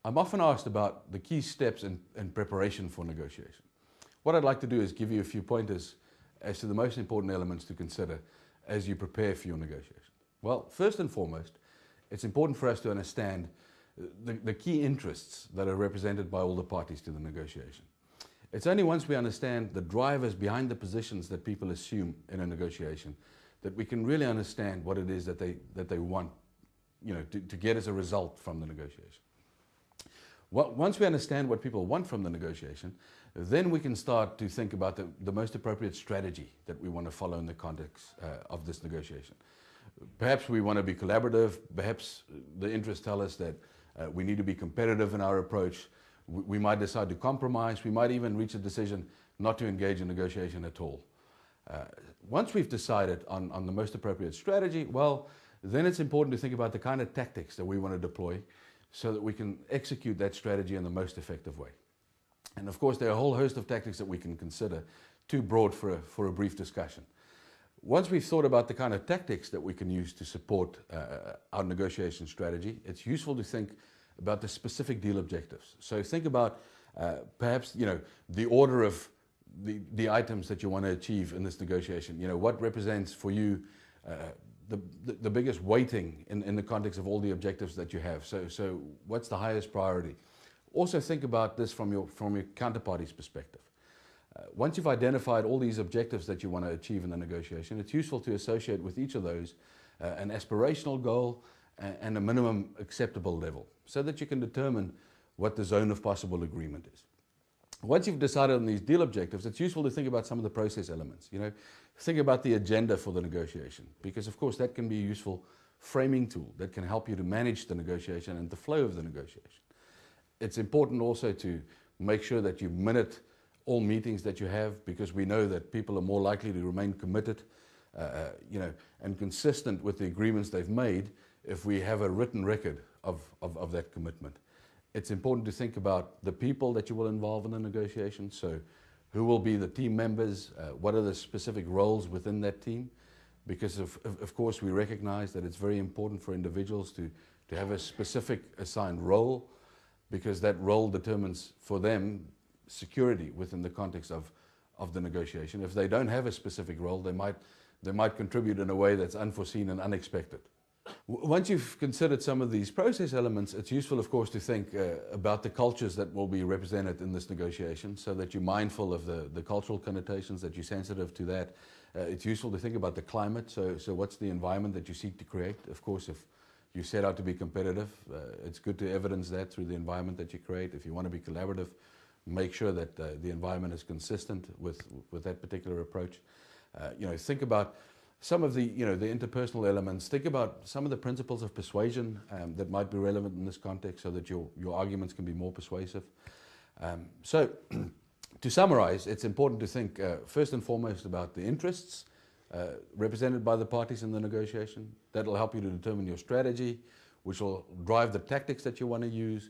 I'm often asked about the key steps in preparation for negotiation. What I'd like to do is give you a few pointers as to the most important elements to consider as you prepare for your negotiation. Well, first and foremost, it's important for us to understand the key interests that are represented by all the parties to the negotiation. It's only once we understand the drivers behind the positions that people assume in a negotiation that we can really understand what it is that they want, to get as a result from the negotiation. Once we understand what people want from the negotiation, then we can start to think about the most appropriate strategy that we want to follow in the context of this negotiation. Perhaps we want to be collaborative, perhaps the interests tell us that we need to be competitive in our approach. We might decide to compromise, we might even reach a decision not to engage in negotiation at all. Once we've decided on the most appropriate strategy, well, then it's important to think about the kind of tactics that we want to deploy so that we can execute that strategy in the most effective way. And of course, there are a whole host of tactics that we can consider, too broad for a brief discussion. Once we've thought about the kind of tactics that we can use to support our negotiation strategy, it's useful to think about the specific deal objectives. So think about perhaps the order of the items that you want to achieve in this negotiation. What represents for you the biggest weighting in the context of all the objectives that you have. So what's the highest priority? Also think about this from your counterparty's perspective. Once you've identified all these objectives that you want to achieve in the negotiation, it's useful to associate with each of those an aspirational goal and a minimum acceptable level so that you can determine what the zone of possible agreement is. Once you've decided on these deal objectives, it's useful to think about some of the process elements. Think about the agenda for the negotiation, because of course that can be a useful framing tool that can help you to manage the negotiation and the flow of the negotiation. It's important also to make sure that you minute all meetings that you have, because we know that people are more likely to remain committed, and consistent with the agreements they've made if we have a written record of that commitment. It's important to think about the people that you will involve in the negotiation. So who will be the team members? What are the specific roles within that team? Because of course we recognize that it's very important for individuals to have a specific assigned role, because that role determines for them security within the context of the negotiation. If they don't have a specific role, they might contribute in a way that's unforeseen and unexpected. Once you've considered some of these process elements, it's useful, of course, to think about the cultures that will be represented in this negotiation, so that you're mindful of the cultural connotations, that you're sensitive to that. It's useful to think about the climate, so what's the environment that you seek to create. Of course, if you set out to be competitive, it's good to evidence that through the environment that you create. If you want to be collaborative, make sure that the environment is consistent with that particular approach. Think about some of the interpersonal elements. Think about some of the principles of persuasion that might be relevant in this context, so that your arguments can be more persuasive. So to summarize, it's important to think first and foremost about the interests represented by the parties in the negotiation. That'll help you to determine your strategy, which will drive the tactics that you want to use.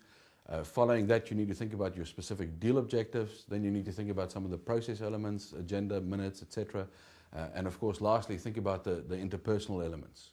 Following that, you need to think about your specific deal objectives. Then you need to think about some of the process elements, agenda, minutes, etc. And of course, lastly, think about the interpersonal elements.